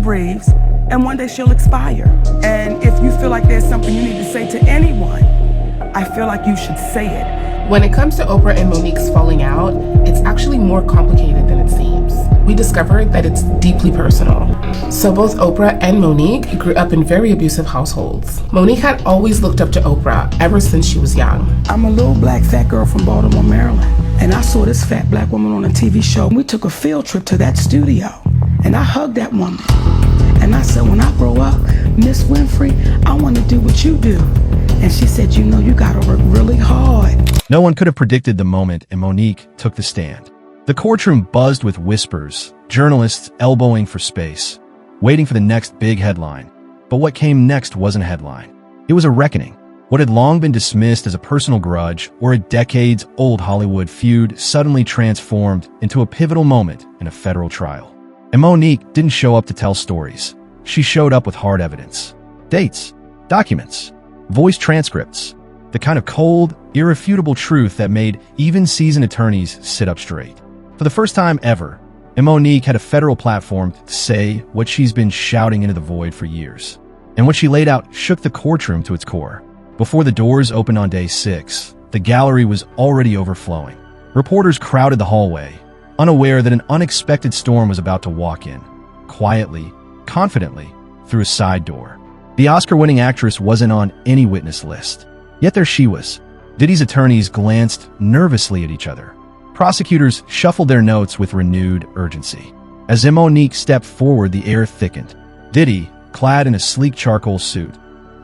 breathes, and one day she'll expire. And if you feel like there's something you need to say to anyone, I feel like you should say it. When it comes to Oprah and Monique's falling out, it's actually more complicated than it seems. We discovered that it's deeply personal. So both Oprah and Monique grew up in very abusive households. Monique had always looked up to Oprah ever since she was young. I'm a little black fat girl from Baltimore, Maryland, and I saw this fat black woman on a TV show. We took a field trip to that studio, and I hugged that woman. And I said, when I grow up, Miss Winfrey, I want to do what you do. And she said, you know, you gotta work really hard. No one could have predicted the moment, and Monique took the stand. The courtroom buzzed with whispers, journalists elbowing for space, waiting for the next big headline. But what came next wasn't a headline. It was a reckoning. What had long been dismissed as a personal grudge or a decades-old Hollywood feud suddenly transformed into a pivotal moment in a federal trial. And Monique didn't show up to tell stories. She showed up with hard evidence. Dates, documents, voice transcripts, the kind of cold, irrefutable truth that made even seasoned attorneys sit up straight. For the first time ever, Monique had a federal platform to say what she's been shouting into the void for years. And what she laid out shook the courtroom to its core. Before the doors opened on day 6, the gallery was already overflowing. Reporters crowded the hallway, unaware that an unexpected storm was about to walk in, quietly, confidently, through a side door. The Oscar-winning actress wasn't on any witness list. Yet there she was. Diddy's attorneys glanced nervously at each other. Prosecutors shuffled their notes with renewed urgency. As Monique stepped forward, the air thickened. Diddy, clad in a sleek charcoal suit,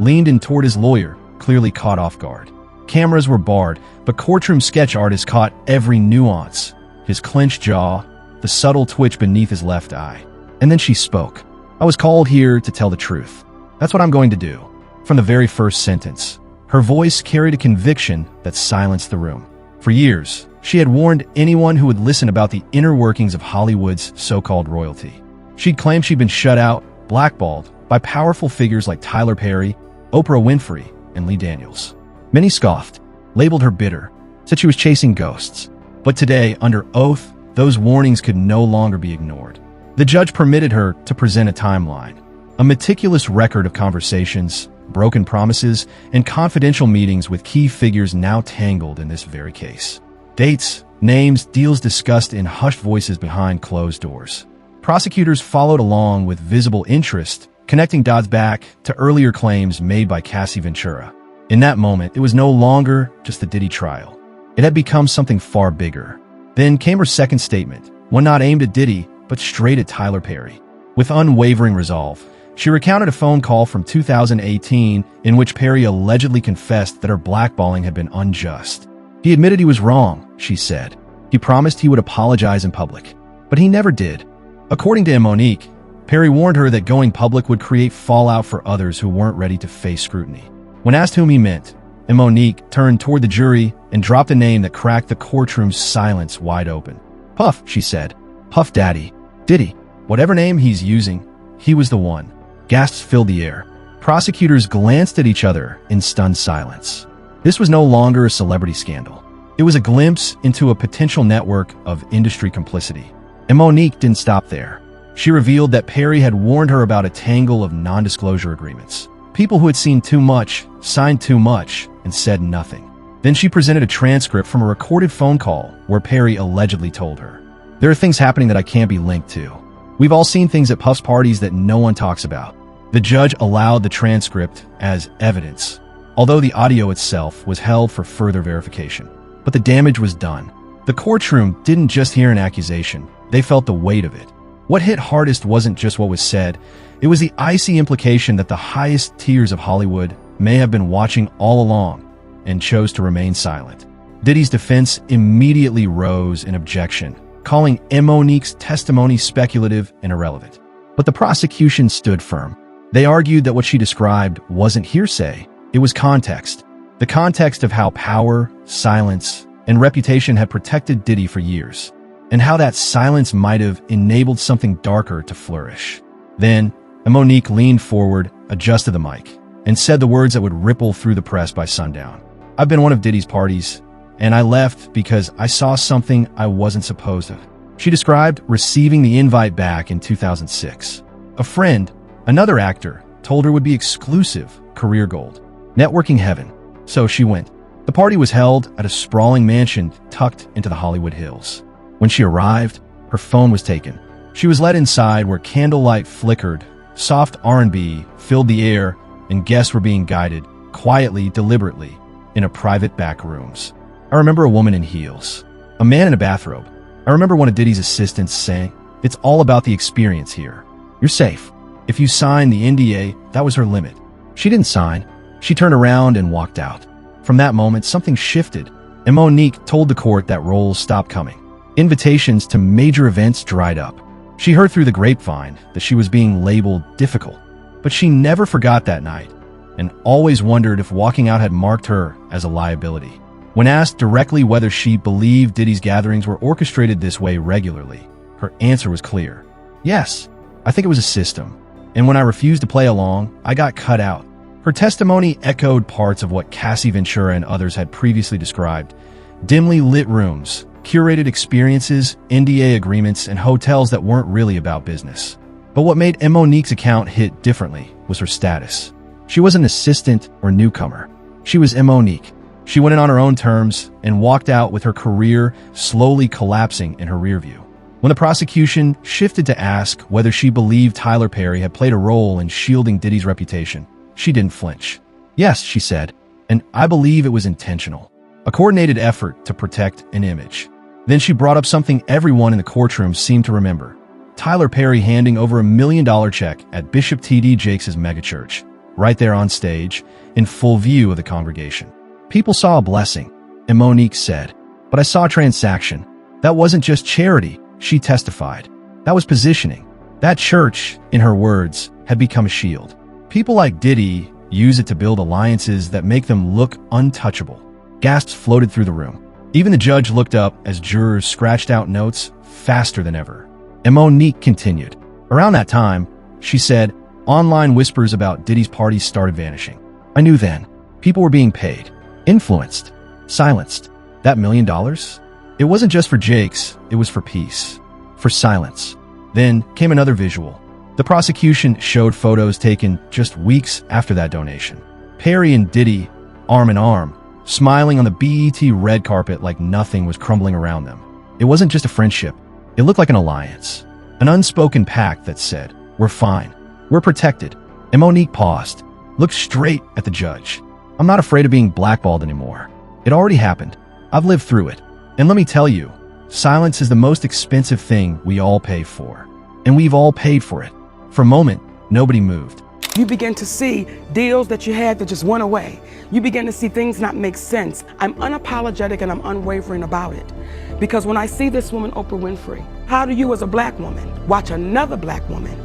leaned in toward his lawyer, clearly caught off guard. Cameras were barred, but courtroom sketch artists caught every nuance. His clenched jaw, the subtle twitch beneath his left eye. And then she spoke. I was called here to tell the truth. That's what I'm going to do. From the very first sentence, her voice carried a conviction that silenced the room. For years, she had warned anyone who would listen about the inner workings of Hollywood's so-called royalty. She'd claimed she'd been shut out, blackballed, by powerful figures like Tyler Perry, Oprah Winfrey, and Lee Daniels. Many scoffed, labeled her bitter, said she was chasing ghosts. But today, under oath, those warnings could no longer be ignored. The judge permitted her to present a timeline, a meticulous record of conversations, broken promises, and confidential meetings with key figures now tangled in this very case. Dates, names, deals discussed in hushed voices behind closed doors. Prosecutors followed along with visible interest, connecting dots back to earlier claims made by Cassie Ventura. In that moment, it was no longer just the Diddy trial. It had become something far bigger. Then came her second statement, one not aimed at Diddy, but straight at Tyler Perry. With unwavering resolve, she recounted a phone call from 2018 in which Perry allegedly confessed that her blackballing had been unjust. He admitted he was wrong, she said. He promised he would apologize in public, but he never did. According to Monique, Perry warned her that going public would create fallout for others who weren't ready to face scrutiny. When asked whom he meant, Monique turned toward the jury and dropped a name that cracked the courtroom's silence wide open. Puff, she said. Puff Daddy. Diddy. Whatever name he's using, he was the one. Gasps filled the air. Prosecutors glanced at each other in stunned silence. This was no longer a celebrity scandal. It was a glimpse into a potential network of industry complicity. And Monique didn't stop there. She revealed that Perry had warned her about a tangle of non-disclosure agreements. People who had seen too much, signed too much, and said nothing. Then she presented a transcript from a recorded phone call where Perry allegedly told her, "There are things happening that I can't be linked to. We've all seen things at Puff's parties that no one talks about." The judge allowed the transcript as evidence, although the audio itself was held for further verification. But the damage was done. The courtroom didn't just hear an accusation, they felt the weight of it. What hit hardest wasn't just what was said, it was the icy implication that the highest tiers of Hollywood may have been watching all along and chose to remain silent. Diddy's defense immediately rose in objection, calling Monique's testimony speculative and irrelevant. But the prosecution stood firm. They argued that what she described wasn't hearsay, it was context. The context of how power, silence, and reputation had protected Diddy for years, and how that silence might have enabled something darker to flourish. Then, Monique leaned forward, adjusted the mic, and said the words that would ripple through the press by sundown. "I've been one of Diddy's parties, and I left because I saw something I wasn't supposed to." She described receiving the invite back in 2006. A friend, another actor, told her would be exclusive career gold. Networking heaven. So she went. The party was held at a sprawling mansion tucked into the Hollywood Hills. When she arrived, her phone was taken. She was led inside where candlelight flickered, soft R&B filled the air, and guests were being guided, quietly, deliberately, in a private back rooms. I remember a woman in heels, a man in a bathrobe. I remember one of Diddy's assistants saying, "It's all about the experience here. You're safe. If you sign the NDA," that was her limit. She didn't sign. She turned around and walked out. From that moment, something shifted, and Monique told the court that roles stopped coming. Invitations to major events dried up. She heard through the grapevine that she was being labeled difficult, but she never forgot that night and always wondered if walking out had marked her as a liability. When asked directly whether she believed Diddy's gatherings were orchestrated this way regularly, her answer was clear. Yes, I think it was a system, and when I refused to play along, I got cut out. Her testimony echoed parts of what Cassie Ventura and others had previously described: dimly lit rooms, curated experiences, NDA agreements, and hotels that weren't really about business. But what made Monique's account hit differently was her status. She wasn't an assistant or newcomer. She was Monique. She went in on her own terms and walked out with her career slowly collapsing in her rearview. When the prosecution shifted to ask whether she believed Tyler Perry had played a role in shielding Diddy's reputation, she didn't flinch. "Yes," she said, "and I believe it was intentional. A coordinated effort to protect an image." Then she brought up something everyone in the courtroom seemed to remember: Tyler Perry handing over $1 million check at Bishop T.D. Jakes' megachurch, right there on stage, in full view of the congregation. "People saw a blessing," and Monique said, "but I saw a transaction. That wasn't just charity," she testified. "That was positioning. That church," in her words, "had become a shield. People like Diddy use it to build alliances that make them look untouchable." Gasps floated through the room. Even the judge looked up as jurors scratched out notes faster than ever. And Monique continued. "Around that time," she said, "online whispers about Diddy's parties started vanishing. I knew then. People were being paid, influenced, silenced. That $1 million? It wasn't just for Jakes, it was for peace, for silence." Then came another visual. The prosecution showed photos taken just weeks after that donation. Perry and Diddy, arm in arm, smiling on the BET red carpet like nothing was crumbling around them. It wasn't just a friendship. It looked like an alliance, an unspoken pact that said, "We're fine. We're protected." And Monique paused, looked straight at the judge. "I'm not afraid of being blackballed anymore. It already happened. I've lived through it. And let me tell you, silence is the most expensive thing we all pay for. And we've all paid for it." For a moment, nobody moved. You begin to see deals that you had that just went away. You begin to see things not make sense. I'm unapologetic and I'm unwavering about it. Because when I see this woman, Oprah Winfrey, how do you as a black woman watch another black woman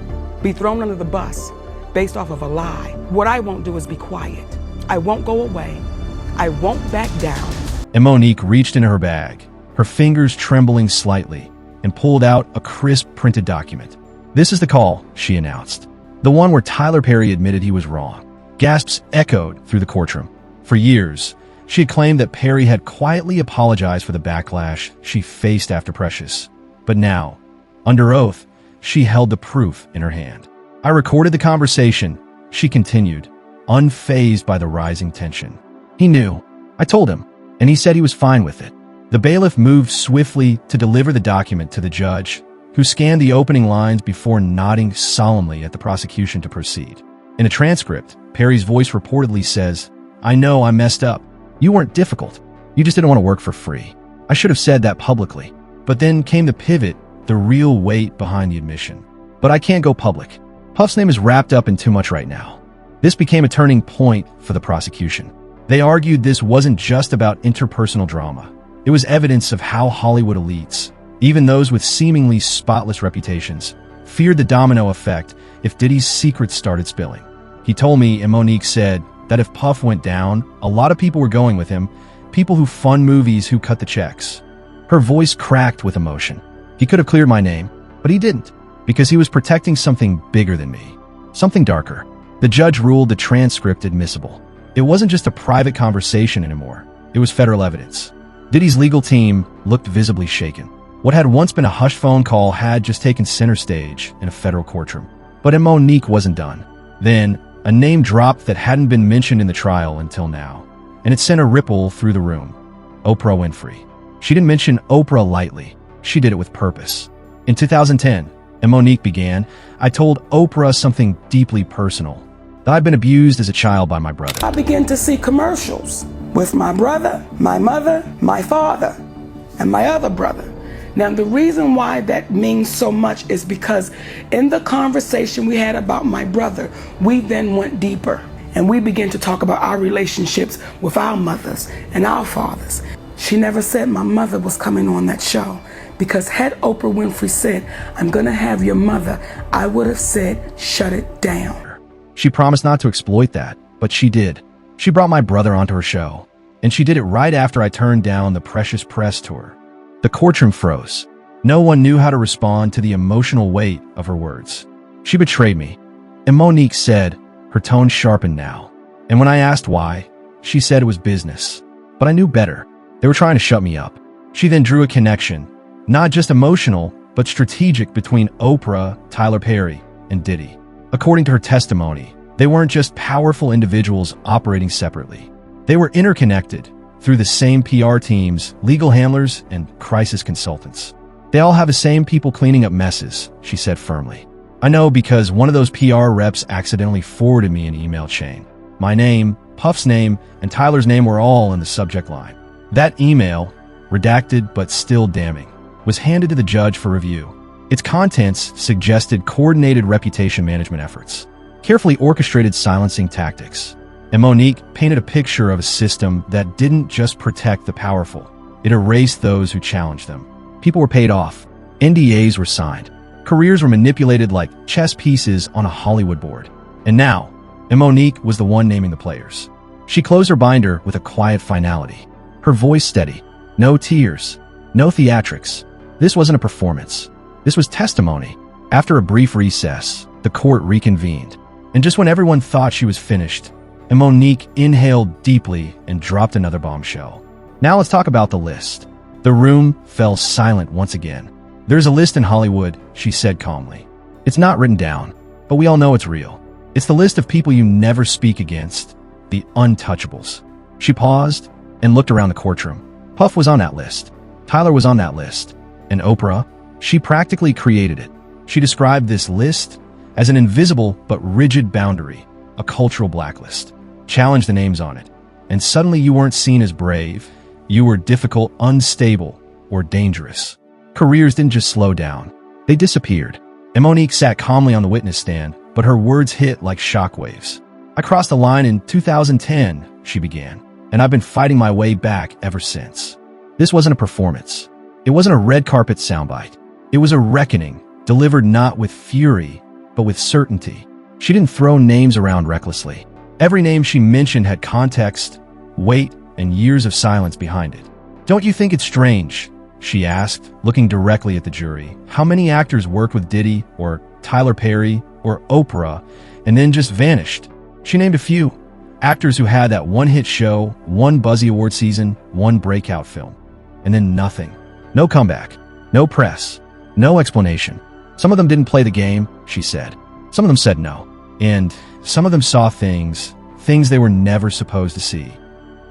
be thrown under the bus based off of a lie? What I won't do is be quiet. I won't go away. I won't back down. And Monique reached into her bag, her fingers trembling slightly, and pulled out a crisp printed document. "This is the call," she announced. The one where Tyler Perry admitted he was wrong. Gasps echoed through the courtroom. For years, she had claimed that Perry had quietly apologized for the backlash she faced after Precious. But now, under oath, she held the proof in her hand. "I recorded the conversation," she continued, unfazed by the rising tension. "He knew. I told him, and he said he was fine with it." The bailiff moved swiftly to deliver the document to the judge, who scanned the opening lines before nodding solemnly at the prosecution to proceed. In a transcript, Perry's voice reportedly says, "I know I messed up. You weren't difficult. You just didn't want to work for free. I should have said that publicly." But then came the pivot, the real weight behind the admission. "But I can't go public. Puff's name is wrapped up in too much right now." This became a turning point for the prosecution. They argued this wasn't just about interpersonal drama. It was evidence of how Hollywood elites, even those with seemingly spotless reputations, feared the domino effect if Diddy's secrets started spilling. "He told me," and Monique said, "that if Puff went down, a lot of people were going with him, people who fund movies, who cut the checks." Her voice cracked with emotion. "He could have cleared my name, but he didn't, because he was protecting something bigger than me, something darker." The judge ruled the transcript admissible. It wasn't just a private conversation anymore. It was federal evidence. Diddy's legal team looked visibly shaken. What had once been a hushed phone call had just taken center stage in a federal courtroom. But Monique wasn't done. Then, a name dropped that hadn't been mentioned in the trial until now, and it sent a ripple through the room. Oprah Winfrey. She didn't mention Oprah lightly. She did it with purpose. In 2010, and Monique began, I told Oprah something deeply personal. That I'd been abused as a child by my brother. I began to see commercials with my brother, my mother, my father, and my other brother. Now, the reason why that means so much is because in the conversation we had about my brother, we then went deeper and we began to talk about our relationships with our mothers and our fathers. She never said my mother was coming on that show, because had Oprah Winfrey said, I'm gonna have your mother, I would have said, shut it down. She promised not to exploit that, but she did. She brought my brother onto her show, and she did it right after I turned down the Precious Press tour. The courtroom froze. No one knew how to respond to the emotional weight of her words. She betrayed me. And Monique said, her tone sharpened now. And when I asked why, she said it was business. But I knew better. They were trying to shut me up. She then drew a connection, not just emotional, but strategic, between Oprah, Tyler Perry, and Diddy. According to her testimony, they weren't just powerful individuals operating separately. They were interconnected through the same PR teams, legal handlers, and crisis consultants. They all have the same people cleaning up messes, she said firmly. I know because one of those PR reps accidentally forwarded me an email chain. My name, Puff's name, and Tyler's name were all in the subject line. That email, redacted but still damning, was handed to the judge for review. Its contents suggested coordinated reputation management efforts, carefully orchestrated silencing tactics. And Monique painted a picture of a system that didn't just protect the powerful, it erased those who challenged them. People were paid off. NDAs were signed. Careers were manipulated like chess pieces on a Hollywood board. And now, Monique was the one naming the players. She closed her binder with a quiet finality. Her voice steady. No tears. No theatrics. This wasn't a performance. This was testimony. After a brief recess, the court reconvened. And just when everyone thought she was finished, Monique inhaled deeply and dropped another bombshell. Now let's talk about the list. The room fell silent once again. There's a list in Hollywood, she said calmly. It's not written down, but we all know it's real. It's the list of people you never speak against, the untouchables. She paused and looked around the courtroom. Puff was on that list. Tyler was on that list. And Oprah, she practically created it. She described this list as an invisible but rigid boundary, a cultural blacklist. Challenge the names on it, and suddenly you weren't seen as brave. You were difficult, unstable, or dangerous. Careers didn't just slow down. They disappeared. And Monique sat calmly on the witness stand, but her words hit like shockwaves. I crossed the line in 2010, she began, and I've been fighting my way back ever since. This wasn't a performance. It wasn't a red carpet soundbite. It was a reckoning, delivered not with fury, but with certainty. She didn't throw names around recklessly. Every name she mentioned had context, weight, and years of silence behind it. Don't you think it's strange, she asked, looking directly at the jury, how many actors worked with Diddy or Tyler Perry or Oprah and then just vanished? She named a few. Actors who had that one-hit show, one Buzzy Award season, one breakout film. And then nothing. No comeback. No press. No explanation. Some of them didn't play the game, she said. Some of them said no. And some of them saw things they were never supposed to see.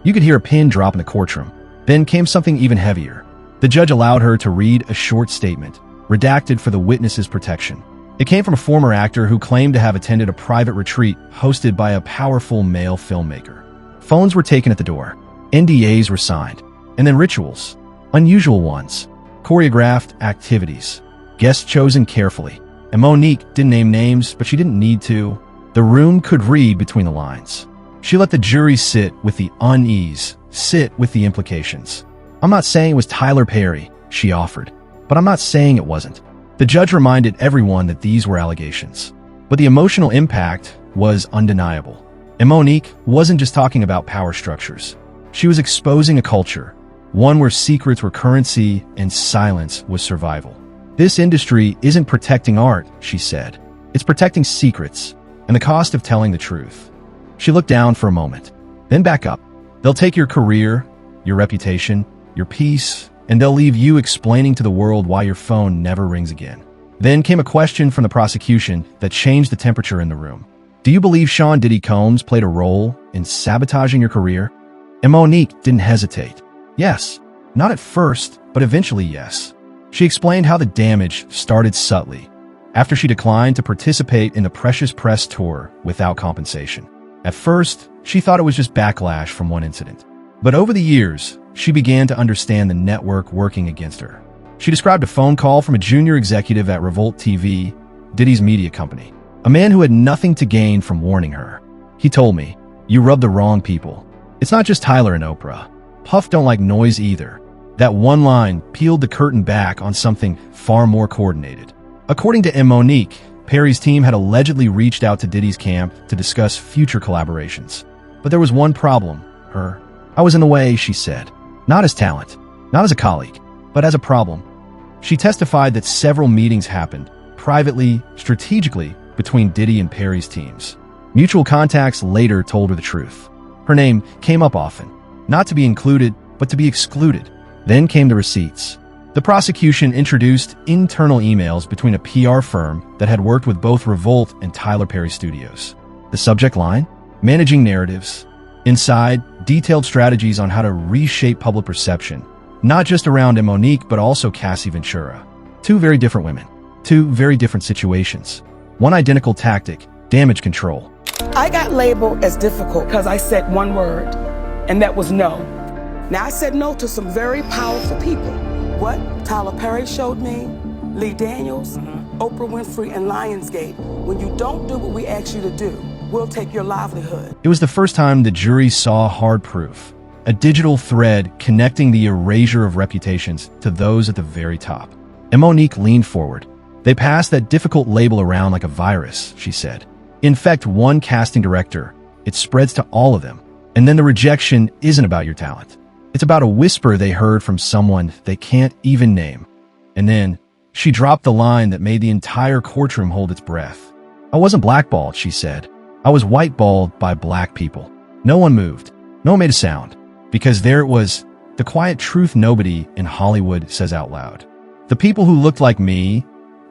You could hear a pin drop in the courtroom. Then came something even heavier. The judge allowed her to read a short statement, redacted for the witness's protection. It came from a former actor who claimed to have attended a private retreat hosted by a powerful male filmmaker. Phones were taken at the door. NDAs were signed. And then rituals. Unusual ones. Choreographed activities. Guests chosen carefully. And Monique didn't name names, but she didn't need to. The room could read between the lines. She let the jury sit with the unease, sit with the implications. I'm not saying it was Tyler Perry, she offered, but I'm not saying it wasn't. The judge reminded everyone that these were allegations. But the emotional impact was undeniable. And Monique wasn't just talking about power structures. She was exposing a culture, one where secrets were currency and silence was survival. This industry isn't protecting art, she said. It's protecting secrets and the cost of telling the truth. She looked down for a moment, then back up. They'll take your career, your reputation, your peace, and they'll leave you explaining to the world why your phone never rings again. Then came a question from the prosecution that changed the temperature in the room. Do you believe Sean Diddy Combs played a role in sabotaging your career? And Monique didn't hesitate. Yes. Not at first, but eventually yes. She explained how the damage started subtly, after she declined to participate in the Precious Press tour without compensation. At first, she thought it was just backlash from one incident. But over the years, she began to understand the network working against her. She described a phone call from a junior executive at Revolt TV, Diddy's media company, a man who had nothing to gain from warning her. He told me, "You rubbed the wrong people. It's not just Tyler and Oprah. Puff don't like noise either." That one line peeled the curtain back on something far more coordinated. According to Monique, Perry's team had allegedly reached out to Diddy's camp to discuss future collaborations. But there was one problem, her. "I was in the way," she said. Not as talent, not as a colleague, but as a problem. She testified that several meetings happened, privately, strategically, between Diddy and Perry's teams. Mutual contacts later told her the truth. Her name came up often, not to be included, but to be excluded. Then came the receipts. The prosecution introduced internal emails between a PR firm that had worked with both Revolt and Tyler Perry Studios. The subject line? Managing narratives. Inside, detailed strategies on how to reshape public perception, not just around Monique, but also Cassie Ventura. Two very different women. Two very different situations. One identical tactic, damage control. I got labeled as difficult because I said one word, and that was no. Now, I said no to some very powerful people. What Tyler Perry showed me, Lee Daniels, Oprah Winfrey, and Lionsgate. When you don't do what we ask you to do, we'll take your livelihood. It was the first time the jury saw hard proof, a digital thread connecting the erasure of reputations to those at the very top. And Monique leaned forward. They passed that difficult label around like a virus, she said. Infect one casting director, it spreads to all of them. And then the rejection isn't about your talent. It's about a whisper they heard from someone they can't even name. And then, she dropped the line that made the entire courtroom hold its breath. "I wasn't blackballed," she said. "I was whiteballed by black people." No one moved. No one made a sound. Because there it was, the quiet truth nobody in Hollywood says out loud. The people who looked like me,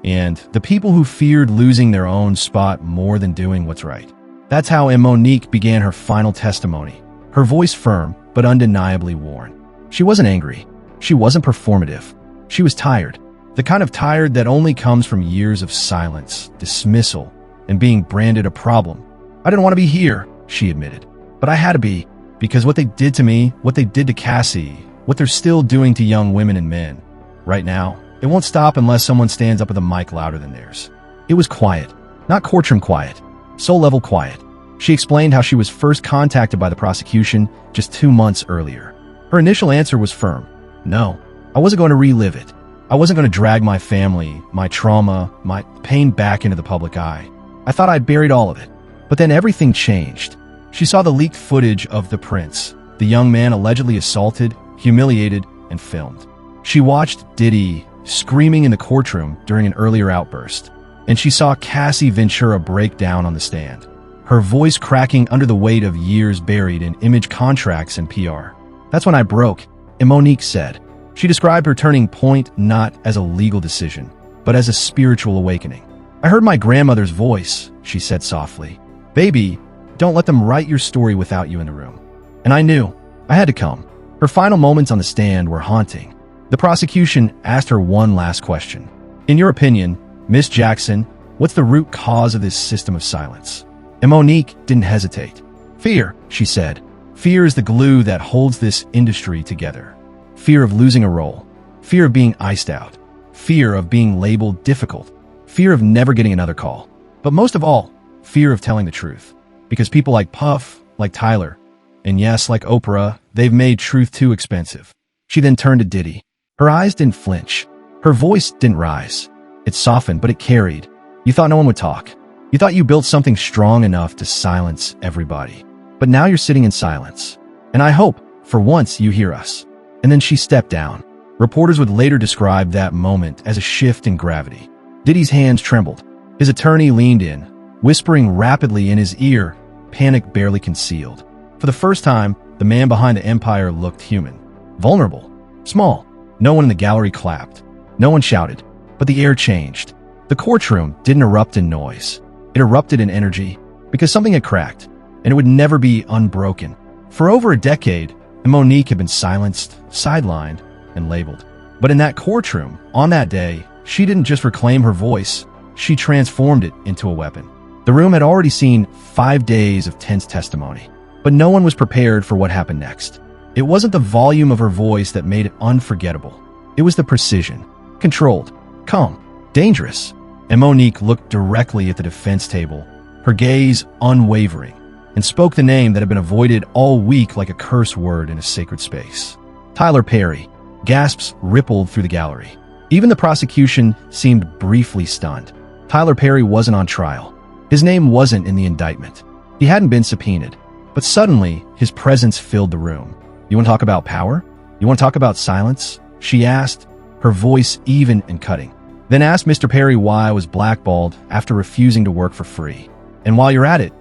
and the people who feared losing their own spot more than doing what's right. That's how Monique began her final testimony. Her voice firm, but undeniably worn. She wasn't angry. She wasn't performative. She was tired. The kind of tired that only comes from years of silence, dismissal, and being branded a problem. "I didn't want to be here," she admitted. "But I had to be, because what they did to me, what they did to Cassie, what they're still doing to young women and men. Right now, it won't stop unless someone stands up with a mic louder than theirs." It was quiet. Not courtroom quiet. Soul-level quiet. She explained how she was first contacted by the prosecution just 2 months earlier. Her initial answer was firm. No, I wasn't going to relive it. I wasn't going to drag my family, my trauma, my pain back into the public eye. I thought I'd buried all of it. But then everything changed. She saw the leaked footage of the prince, the young man allegedly assaulted, humiliated, and filmed. She watched Diddy screaming in the courtroom during an earlier outburst, and she saw Cassie Ventura break down on the stand, her voice cracking under the weight of years buried in image contracts and PR. "That's when I broke," Monique said. She described her turning point not as a legal decision, but as a spiritual awakening. "I heard my grandmother's voice," she said softly. "Baby, don't let them write your story without you in the room." And I knew. I had to come. Her final moments on the stand were haunting. The prosecution asked her one last question. "In your opinion, Miss Jackson, what's the root cause of this system of silence?" And Monique didn't hesitate. "Fear," she said. "Fear is the glue that holds this industry together. Fear of losing a role. Fear of being iced out. Fear of being labeled difficult. Fear of never getting another call. But most of all, fear of telling the truth. Because people like Puff, like Tyler, and yes, like Oprah, they've made truth too expensive." She then turned to Diddy. Her eyes didn't flinch. Her voice didn't rise. It softened, but it carried. "You thought no one would talk. You thought you built something strong enough to silence everybody. But now you're sitting in silence. And I hope, for once, you hear us." And then she stepped down. Reporters would later describe that moment as a shift in gravity. Diddy's hands trembled. His attorney leaned in, whispering rapidly in his ear, panic barely concealed. For the first time, the man behind the empire looked human. Vulnerable. Small. No one in the gallery clapped. No one shouted. But the air changed. The courtroom didn't erupt in noise. It erupted in energy because something had cracked, and it would never be unbroken. For over a decade, Monique had been silenced, sidelined, and labeled. But in that courtroom, on that day, she didn't just reclaim her voice, she transformed it into a weapon. The room had already seen 5 days of tense testimony, but no one was prepared for what happened next. It wasn't the volume of her voice that made it unforgettable. It was the precision. Controlled, calm, dangerous. And Monique looked directly at the defense table, her gaze unwavering, and spoke the name that had been avoided all week like a curse word in a sacred space. Tyler Perry. Gasps rippled through the gallery. Even the prosecution seemed briefly stunned. Tyler Perry wasn't on trial. His name wasn't in the indictment. He hadn't been subpoenaed. But suddenly, his presence filled the room. "You want to talk about power? You want to talk about silence?" she asked, her voice even and cutting. Then asked Mr. Perry why I was blackballed after refusing to work for free. And while you're at it,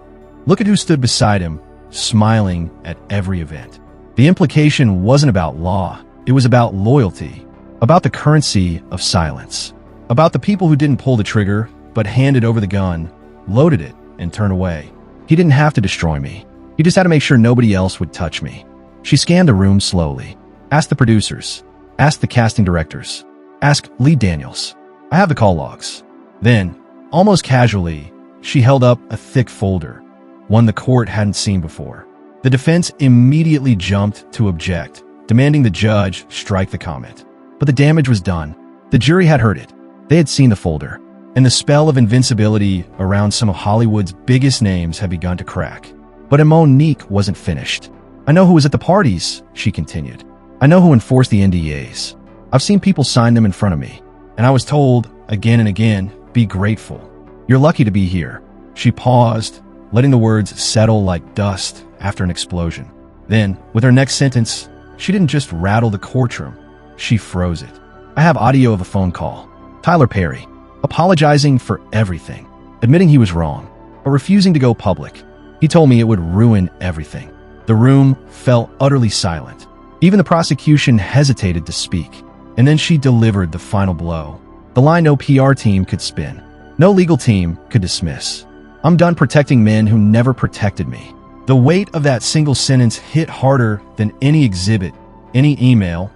look at who stood beside him, smiling at every event. The implication wasn't about law. It was about loyalty, about the currency of silence, about the people who didn't pull the trigger, but handed over the gun, loaded it, and turned away. He didn't have to destroy me. He just had to make sure nobody else would touch me. She scanned the room slowly, asked the producers, asked the casting directors, asked Lee Daniels. "I have the call logs." Then, almost casually, she held up a thick folder, one the court hadn't seen before. The defense immediately jumped to object, demanding the judge strike the comment. But the damage was done. The jury had heard it. They had seen the folder, and the spell of invincibility around some of Hollywood's biggest names had begun to crack. But Monique wasn't finished. "I know who was at the parties," she continued. "I know who enforced the NDAs. I've seen people sign them in front of me. And I was told, again and again, be grateful. You're lucky to be here." She paused, letting the words settle like dust after an explosion. Then, with her next sentence, she didn't just rattle the courtroom. She froze it. "I have audio of a phone call. Tyler Perry, apologizing for everything, admitting he was wrong, but refusing to go public. He told me it would ruin everything." The room fell utterly silent. Even the prosecution hesitated to speak. And then she delivered the final blow. The line no PR team could spin. No legal team could dismiss. "I'm done protecting men who never protected me." The weight of that single sentence hit harder than any exhibit, any email,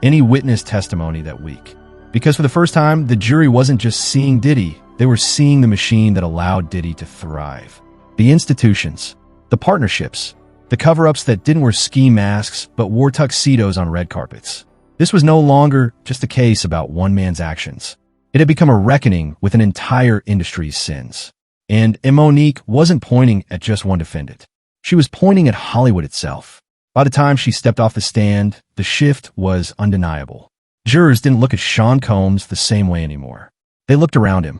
any witness testimony that week. Because for the first time, the jury wasn't just seeing Diddy, they were seeing the machine that allowed Diddy to thrive. The institutions, the partnerships, the cover-ups that didn't wear ski masks but wore tuxedos on red carpets. This was no longer just a case about one man's actions. It had become a reckoning with an entire industry's sins. And Monique wasn't pointing at just one defendant. She was pointing at Hollywood itself. By the time she stepped off the stand, the shift was undeniable. Jurors didn't look at Sean Combs the same way anymore. They looked around him.